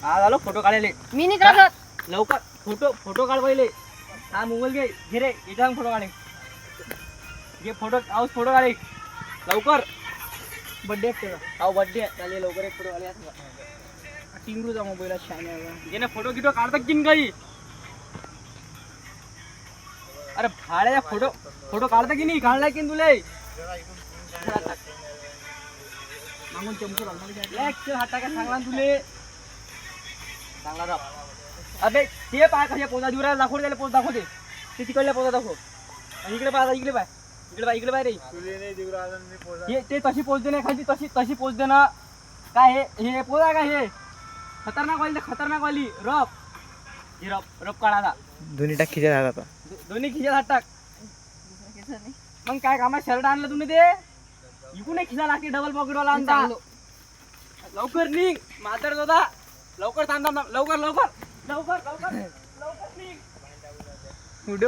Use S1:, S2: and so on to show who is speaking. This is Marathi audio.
S1: हा झालो फोटो काढायले.
S2: मी नाही काढत.
S1: लवकर फोटो काढ पहिले. हा मोबाईल घे रे, इथं फोटो काढे. घे फोटो काढे लवकर. बर्थडे आहे त्याचा. बर्थडे चालेल लवकर एक फोटो काढूया. टिंगरूचा मोबाईल आहे शाने. घे ना फोटो काढतात की काही. अरे भाड्या फोटो काढता की नाही? काढलाय की तुले मागून चमकू हात टाका सांगला तुले चांगला राव. अबे ते पाय कशा पोजा देऊ राहिला, दाखव त्याला पोज दाखवते. ते तिकडल्या पोजा दाखव. आणि इकडे पाय रे. ते तशी पोच दे ना एखादी, तशी पोच दे ना. काय हे पोज आहे का? हे खतरनाक वाली रफ काढायला.
S3: दोन्ही टाक खिच्या हातात.
S1: दोन्ही खिशात हात टाक. मग काय कामा शर्ट आणलं तुम्ही? ते इकून खिसा लागते डबल पॉकेटवाला आणता. लवकर निघ म्हातार दादा. लवकर थांब लवकर निघ.